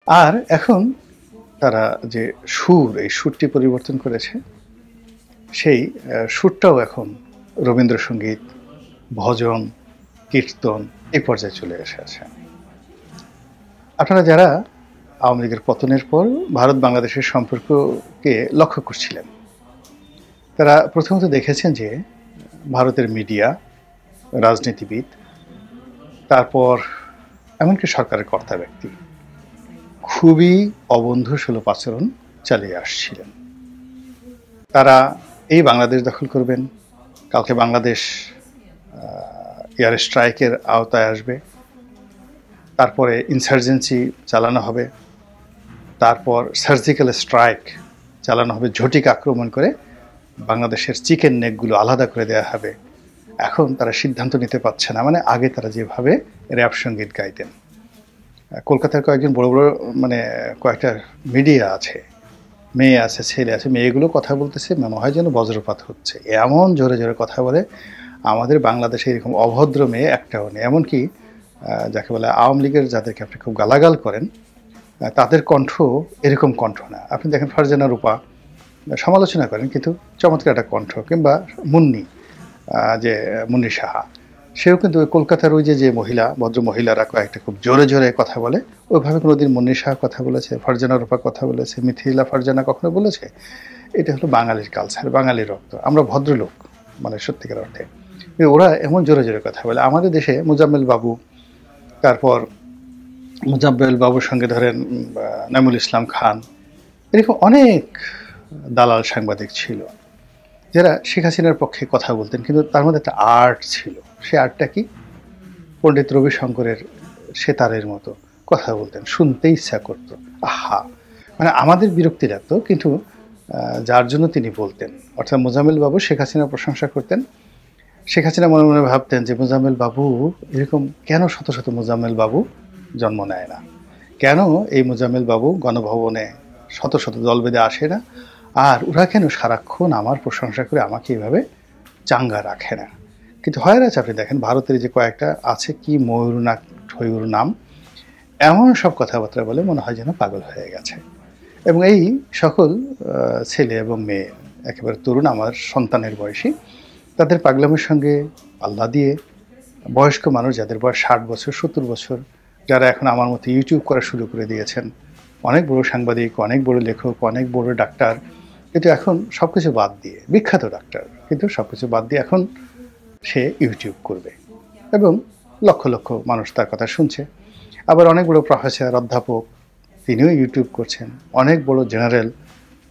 আর এখন তারা যে সুর, এই সুরটি পরিবর্তন করেছে, সেই সুরটাও এখন রবীন্দ্রসঙ্গীত, ভজন, কীর্তন এই পর্যায়ে চলে এসেছে। আপনারা যারা আওয়ামী লীগের পতনের পর ভারত বাংলাদেশের সম্পর্ককে লক্ষ্য করছিলেন, তারা প্রথমত দেখেছেন যে ভারতের মিডিয়া, রাজনীতিবিদ, তারপর এমনকি সরকারের কর্তা ব্যক্তি খুবই অবন্ধুসুলভ আচরণ চালিয়ে আসছিলেন। তারা এই বাংলাদেশ দখল করবেন, কালকে বাংলাদেশ এয়ার স্ট্রাইকের আওতায় আসবে, তারপরে ইনসার্জেন্সি চালানো হবে, তারপর সার্জিক্যাল স্ট্রাইক চালানো হবে, ঝটিক আক্রমণ করে বাংলাদেশের চিকেন নেকগুলো আলাদা করে দেওয়া হবে। এখন তারা সিদ্ধান্ত নিতে পারছে না, মানে আগে তারা যেভাবে র্যাপ সঙ্গীত গাইতেন। কলকাতার কয়েকজন বড় বড় কয়েকটা মিডিয়া আছে, মেয়ে আছে, ছেলে আছে, মেয়েগুলো কথা বলতেছে মনে হয় যেন বজ্রপাত হচ্ছে, এমন জোরে জোরে কথা বলে। আমাদের বাংলাদেশে এরকম অভদ্র মেয়ে একটাও নেই। এমনকি যাকে বলে আওয়ামী লীগের যাদেরকে আপনি খুব গালাগাল করেন, তাদের কণ্ঠ এরকম কণ্ঠ না। আপনি দেখেন ফারজানা রূপা সমালোচনা করেন, কিন্তু চমৎকার একটা কণ্ঠ। কিংবা মুন্নি, যে মুন্নি সাহা, সেও কিন্তু ওই কলকাতার ওই যে মহিলা, ভদ্র মহিলারা কয়েকটা খুব জোরে জোরে কথা বলে, ওইভাবে কোনোদিন মুন্নি সাহা কথা বলেছে, ফারজানা রূপা কথা বলেছে, মিথিলা ফারজানা কখনো বলেছে? এটা হলো বাঙালির কালচার, বাঙালির রক্ত। আমরা ভদ্রলোক, মানে সত্যিকার অর্থে। ওরা এমন জোরে জোরে কথা বলে। আমাদের দেশে মোজাম্মেল বাবু, তারপর মোজাম্মেল বাবুর সঙ্গে ধরেন নাইমুল ইসলাম খান, এরকম অনেক দালাল সাংবাদিক ছিল যারা শেখ হাসিনার পক্ষে কথা বলতেন, কিন্তু তার মধ্যে একটা আর্ট ছিল। সে আর্টটা কি? পণ্ডিত রবিশঙ্করের সেতারের মতো কথা বলতেন, শুনতে ইচ্ছা করতো। আহা, মানে আমাদের বিরক্তি লাগতো, কিন্তু যার জন্য তিনি বলতেন, অর্থাৎ মোজাম্মেল বাবু শেখ হাসিনার প্রশংসা করতেন। শেখ হাসিনা মনে মনে ভাবতেন যে মোজাম্মেল বাবু এরকম কেন শত শত মোজাম্মেল বাবু জন্ম নেয় না, কেন এই মোজাম্মেল বাবু গণভবনে শত শত দল বেঁধে আসে না, আর ওরা কেন সারাক্ষণ আমার প্রশংসা করে আমাকে এইভাবে চাঙ্গা রাখে না। কিন্তু হয় আছে, আপনি দেখেন ভারতের যে কয়েকটা আছে, কি ময়ূর না ঠয়ূর নাম, এমন সব কথাবার্তা বলে মনে হয় যেন পাগল হয়ে গেছে। এবং এই সকল ছেলে এবং মেয়ে একেবারে তরুণ, আমার সন্তানের বয়সী, তাদের পাগলামের সঙ্গে পাল্লা দিয়ে বয়স্ক মানুষ যাদের বয়স 60 বছর 70 বছর, যারা এখন আমার মতো ইউটিউব করা শুরু করে দিয়েছেন, অনেক বড় সাংবাদিক, অনেক বড় লেখক, অনেক বড় ডাক্তার, কিন্তু এখন সব কিছু বাদ দিয়ে, বিখ্যাত ডাক্তার, কিন্তু সব কিছু বাদ দিয়ে এখন সে ইউটিউব করবে এবং লক্ষ লক্ষ মানুষ তার কথা শুনছে। আবার অনেক বড় প্রফেসর, অধ্যাপক, তিনিও ইউটিউব করছেন। অনেক বড় জেনারেল,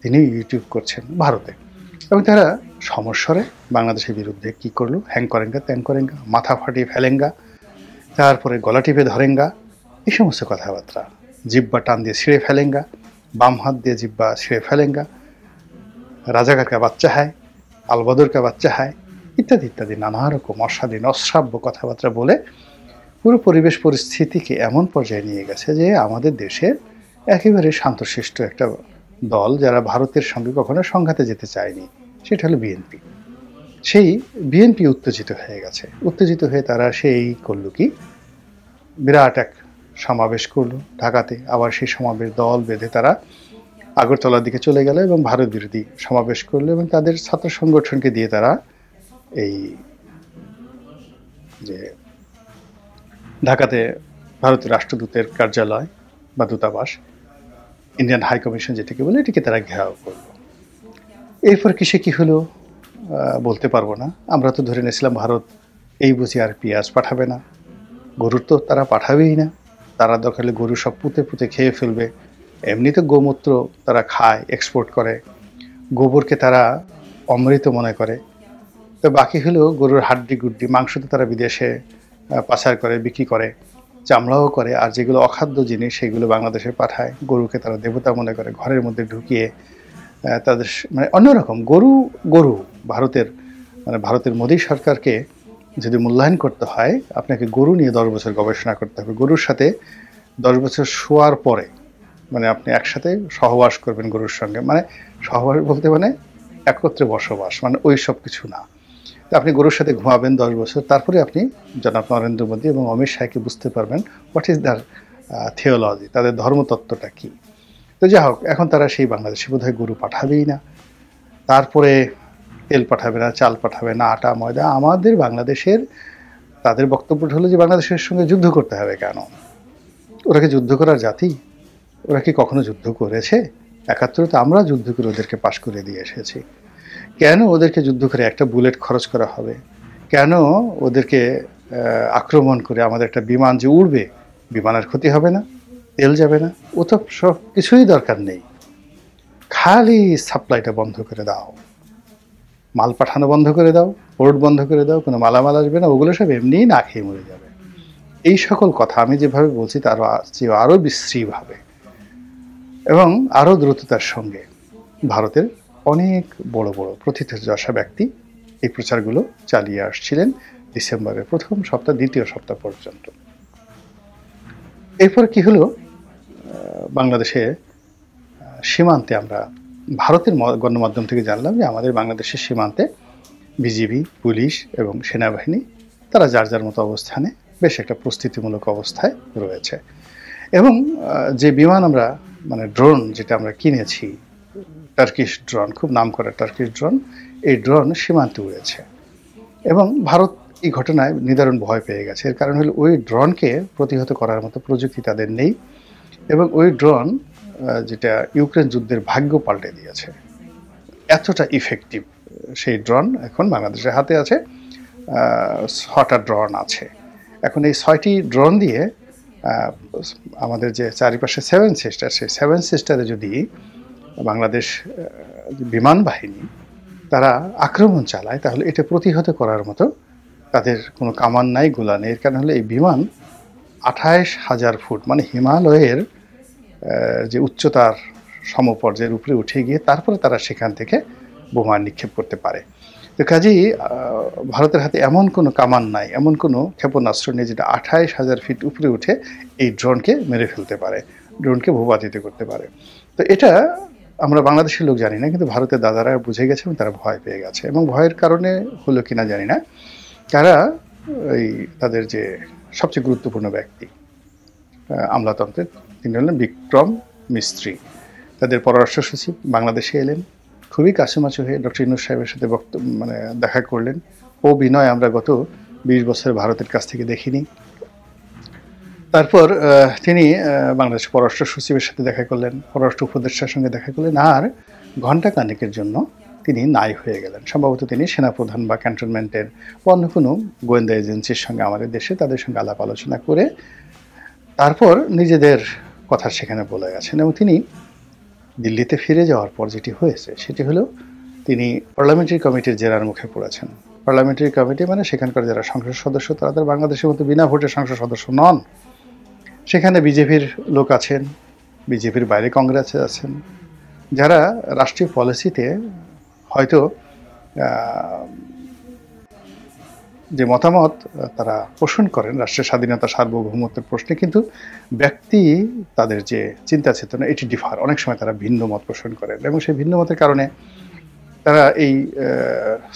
তিনিও ইউটিউব করছেন ভারতে। এবং তারা সমস্বরে বাংলাদেশের বিরুদ্ধে কী করলো, হ্যাং করেঙ্গা, ত্যাং করেঙ্গা, মাথা ফাটিয়ে ফেলেঙ্গা, তারপরে গলা টিপে ধরেঙ্গা, এই সমস্ত কথাবার্তা, জিব্বা টান দিয়ে ছিঁড়ে ফেলেঙ্গা, বাম হাত দিয়ে জিব্বা ছিঁড়ে ফেলেঙ্গা, রাজাকার কা বাচ্চা হায়, আলবদর কা বাচ্চা হায়, ইত্যাদি ইত্যাদি নানা রকম অস্বাধীন অশ্রাব্য কথাবার্তা বলে পুরো পরিবেশ পরিস্থিতিকে এমন পর্যায়ে নিয়ে গেছে যে আমাদের দেশের একেবারে শান্তশিষ্ট একটা দল, যারা ভারতের সঙ্গে কখনো সংঘাতে যেতে চায়নি, সেটা হলো বিএনপি। সেই বিএনপি উত্তেজিত হয়ে গেছে। উত্তেজিত হয়ে তারা সেই করলো কি, বিরাট এক সমাবেশ করলো ঢাকাতে। আবার সেই সমাবেশ দল বেঁধে তারা আগরতলার দিকে চলে গেল এবং ভারত বিরোধী সমাবেশ করলো, এবং তাদের ছাত্র সংগঠনকে দিয়ে তারা এই যে ঢাকাতে ভারতের রাষ্ট্রদূতের কার্যালয় বা দূতাবাস, ইন্ডিয়ান হাই কমিশন যেটাকে বলে, এটিকে তারা ঘেরাও করলো। এরপর কিসে কি হলো বলতে পারবো না। আমরা তো ধরে নিয়েছিলাম ভারত এই বুঝি আর পেঁয়াজ পাঠাবে না, গরুর তো তারা পাঠাবেই না, তারা দরকার হলে গরু সব পুঁতে পুঁতে খেয়ে ফেলবে। এমনি তো গোমূত্র তারা খায়, এক্সপোর্ট করে, গোবরকে তারা অমৃত মনে করে। তো বাকি হলো গরুর হাড্ডি গুড্ডি, মাংস তো তারা বিদেশে পাচার করে, বিক্রি করে, চামড়াও করে, আর যেগুলো অখাদ্য জিনিস সেগুলো বাংলাদেশে পাঠায়। গরুকে তারা দেবতা মনে করে, ঘরের মধ্যে ঢুকিয়ে তাদের মানে অন্যরকম গরু গরু ভারতের ভারতের মোদী সরকারকে যদি মূল্যায়ন করতে হয়, আপনাকে গরু নিয়ে 10 বছর গবেষণা করতে হবে। গরুর সাথে 10 বছর শোয়ার পরে আপনি একসাথে সহবাস করবেন গরুর সঙ্গে, সহবাস বলতে একত্রে বসবাস, ওই সব কিছু না। তো আপনি গরুর সাথে ঘুমাবেন 10 বছর, তারপরে আপনি জনাব নরেন্দ্র মোদী এবং অমিত শাহকে বুঝতে পারবেন হোয়াট ইজ দ্য থিওলজি, তাদের ধর্মতত্ত্বটা কি। তো যাই হোক, এখন তারা সেই বাংলাদেশে বোধহয় গরু পাঠাবেই না, তারপরে তেল পাঠাবে না, চাল পাঠাবে না, আটা ময়দা। আমাদের বাংলাদেশের তাদের বক্তব্যটা হলো যে বাংলাদেশের সঙ্গে যুদ্ধ করতে হবে কেন? ওরা কি যুদ্ধ করার জাতি? ওরা কি কখনো যুদ্ধ করেছে? ৭১-এ তো আমরা যুদ্ধ করে ওদেরকে পাশ করে দিয়ে এসেছি। কেন ওদেরকে যুদ্ধ করে একটা বুলেট খরচ করা হবে? কেন ওদেরকে আক্রমণ করে আমাদের একটা বিমান যে উড়বে, বিমানের ক্ষতি হবে না, তেল যাবে না? ও তো সব কিছুই দরকার নেই। খালি সাপ্লাইটা বন্ধ করে দাও, মাল পাঠানো বন্ধ করে দাও, পোর্ট বন্ধ করে দাও, কোনো মালামাল আসবে না, ওগুলো সব এমনিই না খেয়ে মরে যাবে। এই সকল কথা আমি যেভাবে বলছি তার চেয়ে আরও বিশ্রীভাবে এবং আরও দ্রুততার সঙ্গে ভারতের অনেক বড় বড় প্রথিতযশা ব্যক্তি এই প্রচারগুলো চালিয়ে আসছিলেন ডিসেম্বরের প্রথম সপ্তাহ, দ্বিতীয় সপ্তাহ পর্যন্ত। এরপর কি হলো, বাংলাদেশে সীমান্তে আমরা ভারতের গণমাধ্যম থেকে জানলাম যে আমাদের বাংলাদেশের সীমান্তে বিজিবি, পুলিশ এবং সেনাবাহিনী তারা যার যার মতো অবস্থানে বেশ একটা প্রস্তুতিমূলক অবস্থায় রয়েছে। এবং যে বিমান আমরা মানে ড্রোন যেটা আমরা কিনেছি, টার্কিশ ড্রোন, খুব নাম করা টার্কিশ ড্রোন, এই ড্রোন সীমান্তে উড়েছে এবং ভারত এই ঘটনায় নিদারুণ ভয় পেয়ে গেছে। এর কারণ হলো ওই ড্রোনকে প্রতিহত করার মতো প্রযুক্তি তাদের নেই এবং ওই ড্রোন যেটা ইউক্রেন যুদ্ধের ভাগ্য পাল্টে দিয়েছে, এতটা ইফেক্টিভ সেই ড্রোন এখন বাংলাদেশের হাতে আছে। 6টা ড্রোন আছে এখন। এই 6টি ড্রোন দিয়ে আমাদের যে চারিপাশে 7 সিস্টার, সেই 7 সিস্টারে যদি বাংলাদেশ বিমান বাহিনী তারা আক্রমণ চালায়, তাহলে এটা প্রতিহত করার মতো তাদের কোনো কামান নাই, গোলা নেই। এর কারণ হলো এই বিমান 28,000 ফুট মানে হিমালয়ের যে উচ্চতার সমপর্যায়ের উপরে উঠে গিয়ে তারপরে তারা সেখান থেকে বোমা নিক্ষেপ করতে পারে। তো কাজেই ভারতের হাতে এমন কোনো কামান নাই, এমন কোনো ক্ষেপণাস্ত্র নেই যেটা 28,000 ফিট উপরে উঠে এই ড্রোনকে মেরে ফেলতে পারে, ড্রোনকে ভূপাতিত করতে পারে। তো এটা আমরা বাংলাদেশের লোক জানি না, কিন্তু ভারতের দাদারা বুঝে গেছে এবং তারা ভয় পেয়ে গেছে। এবং ভয়ের কারণে হলো কিনা জানি না, তারা এই তাদের যে সবচেয়ে গুরুত্বপূর্ণ ব্যক্তি আমলাতন্ত্রের, তিনি হলেন বিক্রম মিস্ত্রি, তাদের পররাষ্ট্র সচিব বাংলাদেশে এলেন, খুবই কাছামাছি হয়ে ডক্টর ইউনূস সাহেবের সাথে দেখা করলেন। ও বিনয় আমরা গত 20 বছর ভারতের কাছ থেকে দেখিনি। তারপর তিনি বাংলাদেশের পররাষ্ট্র সচিবের সাথে দেখা করলেন, পররাষ্ট্র উপদেষ্টার সঙ্গে দেখা করলেন, আর ঘণ্টা খানেকের জন্য তিনি নাই হয়ে গেলেন। সম্ভবত তিনি সেনাপ্রধান বা ক্যান্টনমেন্টের অন্য কোনো গোয়েন্দা এজেন্সির সঙ্গে আমাদের দেশে তাদের সঙ্গে আলাপ আলোচনা করে তারপর নিজেদের কথা সেখানে বলে গেছেন। এবং তিনি দিল্লিতে ফিরে যাওয়ার পর যেটি হয়েছে সেটি হলো তিনি পার্লামেন্টারি কমিটির জেরার মুখে পড়েছেন। পার্লামেন্টারি কমিটি মানে সেখানকার যারা সংসদ সদস্য, তারা বাংলাদেশের মতো বিনা ভোটে সংসদ সদস্য নন। সেখানে বিজেপির লোক আছেন, বিজেপির বাইরে কংগ্রেসে আছেন, যারা রাষ্ট্রীয় পলিসিতে হয়তো যে মতামত তারা পোষণ করেন রাষ্ট্রের স্বাধীনতা সার্বভৌমত্বের প্রশ্নে, কিন্তু ব্যক্তি তাদের যে চিন্তা চেতনা এটি ডিফার, অনেক সময় তারা ভিন্ন মত পোষণ করেন। এবং সেই ভিন্ন মতের কারণে তারা এই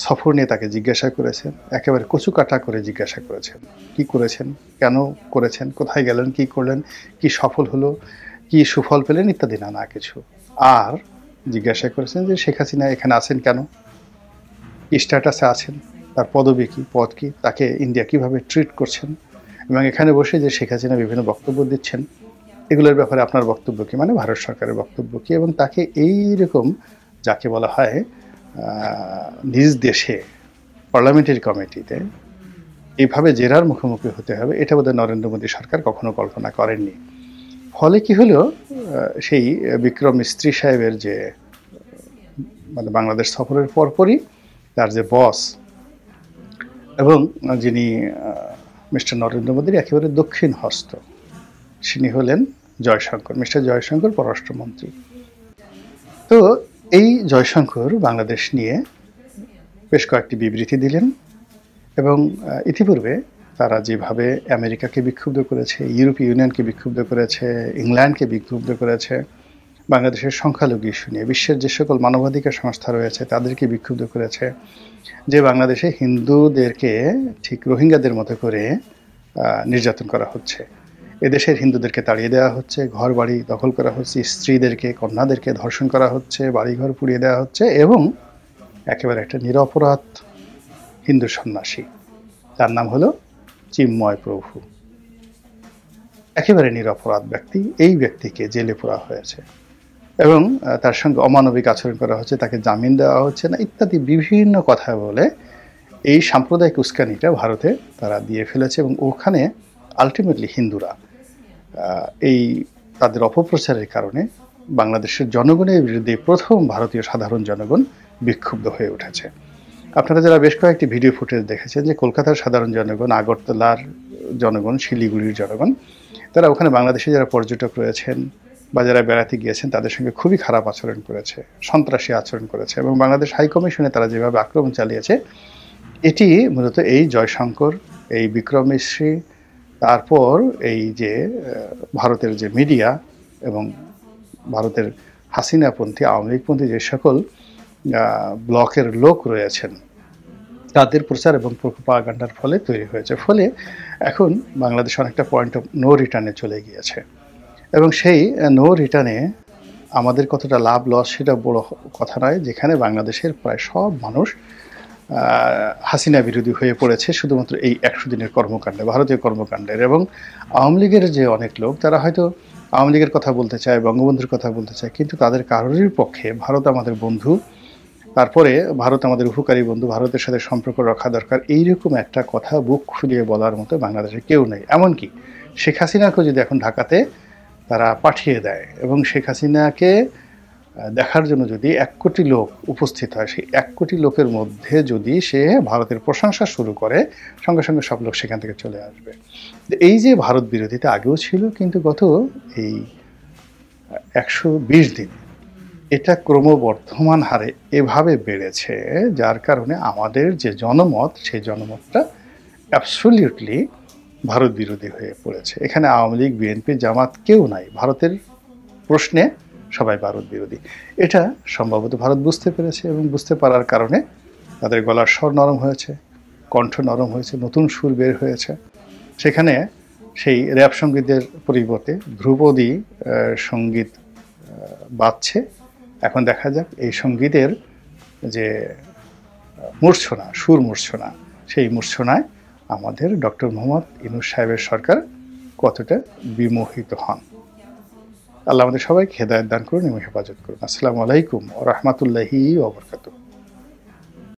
সফর নিয়ে তাকে জিজ্ঞাসা করেছেন, একেবারে কচুকাটা করে জিজ্ঞাসা করেছেন, কি করেছেন, কেন করেছেন, কোথায় গেলেন, কি করলেন, কি সফল হলো, কি সুফল পেলেন ইত্যাদি নানা কিছু। আর জিজ্ঞাসা করেছেন যে শেখ হাসিনা এখানে আছেন কেন, কি স্ট্যাটাসে আছেন, তার পদবি কী, পদ কী, তাকে ইন্ডিয়া কীভাবে ট্রিট করছেন, এবং এখানে বসে যে শেখ হাসিনা বিভিন্ন বক্তব্য দিচ্ছেন এগুলোর ব্যাপারে আপনার বক্তব্য কী, মানে ভারত সরকারের বক্তব্য কী। এবং তাকে এইরকম যাকে বলা হয় নিজ দেশে পার্লামেন্টারি কমিটিতে এইভাবে জেরার মুখোমুখি হতে হবে, এটা বোধহয় নরেন্দ্র মোদী সরকার কখনো কল্পনা করেননি। ফলে কি হলো, সেই বিক্রম মিস্ত্রি সাহেবের যে মানে বাংলাদেশ সফরের পরপরই তার যে বস এবং যিনি মিস্টার নরেন্দ্র মোদীর একেবারে দক্ষিণ হস্ত, তিনি হলেন জয়শঙ্কর, মিস্টার জয়শঙ্কর পররাষ্ট্রমন্ত্রী। তো এই জয়শঙ্কর বাংলাদেশ নিয়ে বেশ কয়েকটি বিবৃতি দিলেন এবং ইতিপূর্বে তারা যেভাবে আমেরিকাকে বিক্ষুব্ধ করেছে, ইউরোপীয় ইউনিয়নকে বিক্ষুব্ধ করেছে, ইংল্যান্ডকে বিক্ষুব্ধ করেছে, বাংলাদেশের সংখ্যালঘু ইস্যু নিয়ে বিশ্বের যে সকল মানবাধিকার সংস্থা রয়েছে তাদেরকে বিক্ষুব্ধ করেছে, যে বাংলাদেশে হিন্দুদেরকে ঠিক রোহিঙ্গাদের মতো করে নির্যাতন করা হচ্ছে, এদেশের হিন্দুদেরকে তাড়িয়ে দেওয়া হচ্ছে, ঘরবাড়ি দখল করা হচ্ছে, স্ত্রীদেরকে কন্যাদেরকে ধর্ষণ করা হচ্ছে, বাড়িঘর পুড়িয়ে দেওয়া হচ্ছে এবং একেবারে একটা নিরপরাধ হিন্দু সন্ন্যাসী, তার নাম হলো চিন্ময় প্রভু, একেবারে নিরপরাধ ব্যক্তি, এই ব্যক্তিকে জেলে পোড়া হয়েছে এবং তার সঙ্গে অমানবিক আচরণ করা হচ্ছে, তাকে জামিন দেওয়া হচ্ছে না ইত্যাদি বিভিন্ন কথা বলে এই সাম্প্রদায়িক উস্কানিটা ভারতে তারা দিয়ে ফেলেছে এবং ওখানে আলটিমেটলি হিন্দুরা এই তাদের অপপ্রচারের কারণে বাংলাদেশের জনগণের বিরুদ্ধে প্রথম ভারতীয় সাধারণ জনগণ বিক্ষুব্ধ হয়ে উঠেছে। আপনারা যারা বেশ কয়েকটি ভিডিও ফুটেজ দেখেছেন যে কলকাতার সাধারণ জনগণ, আগরতলার জনগণ, শিলিগুড়ির জনগণ, তারা ওখানে বাংলাদেশে যারা পর্যটক রয়েছেন বা যারা বেড়াতে গিয়েছেন তাদের সঙ্গে খুবই খারাপ আচরণ করেছে, সন্ত্রাসী আচরণ করেছে এবং বাংলাদেশ হাইকমিশনে তারা যেভাবে আক্রমণ চালিয়েছে, এটি মূলত এই জয়শঙ্কর, এই বিক্রম মিশ্রি, তারপর এই যে ভারতের যে মিডিয়া এবং ভারতের হাসিনাপন্থী, আওয়ামী লীগপন্থী যে সকল ব্লকের লোক রয়েছেন তাদের প্রচার এবং প্রোপাগান্ডার ফলে তৈরি হয়েছে। ফলে এখন বাংলাদেশ অনেকটা পয়েন্ট অফ নো রিটার্নে চলে গিয়েছে এবং সেই নো রিটার্নে আমাদের কতটা লাভ লস সেটা বড় কথা নয়, যেখানে বাংলাদেশের প্রায় সব মানুষ হাসিনা বিরোধী হয়ে পড়েছে শুধুমাত্র এই 100 দিনের কর্মকাণ্ডে, ভারতীয় কর্মকাণ্ডের। এবং আওয়ামী লীগের যে অনেক লোক তারা হয়তো আওয়ামী লীগের কথা বলতে চায়, বঙ্গবন্ধুর কথা বলতে চায়, কিন্তু তাদের কারোরই পক্ষে ভারত আমাদের বন্ধু, তারপরে ভারত আমাদের উপকারী বন্ধু, ভারতের সাথে সম্পর্ক রাখা দরকার, এইরকম একটা কথা বুক ফুলিয়ে বলার মতো বাংলাদেশে কেউ নেই। এমনকি শেখ হাসিনাকে যদি এখন ঢাকাতে তারা পাঠিয়ে দেয় এবং শেখ হাসিনাকে দেখার জন্য যদি 1 কোটি লোক উপস্থিত হয়, সেই 1 কোটি লোকের মধ্যে যদি সে ভারতের প্রশংসা শুরু করে, সঙ্গে সঙ্গে সব লোক সেখান থেকে চলে আসবে। এই যে ভারত বিরোধিতা আগেও ছিল, কিন্তু গত এই 120 দিন এটা ক্রমবর্ধমান হারে এভাবে বেড়েছে, যার কারণে আমাদের যে জনমত, সেই জনমতটা অ্যাবসলিউটলি ভারত বিরোধী হয়ে পড়েছে। এখানে আওয়ামী লীগ, বিএনপি, জামাত কেউ নাই, ভারতের প্রশ্নে সবাই ভারত বিরোধী। এটা সম্ভবত ভারত বুঝতে পেরেছে এবং বুঝতে পারার কারণে তাদের গলার স্বর নরম হয়েছে, কণ্ঠ নরম হয়েছে, নতুন সুর বের হয়েছে। সেখানে সেই র্যাপ সঙ্গীতের পরিবর্তে ধ্রুপদী সঙ্গীত বাজছে। এখন দেখা যাক এই সঙ্গীতের যে মূর্ছনা, সুর মূর্ছনা, সেই মূর্ছনায় আমাদের ডক্টর মোহাম্মদ ইউনূস সাহেবের সরকার কতটা বিমোহিত হন। আল্লাহ আমাদের সবাইকে হেদায়েত দান করুন এবং হেফাজত করুন। আসসালামু আলাইকুম ওয়া রাহমাতুল্লাহি ওয়া বারাকাতুহু।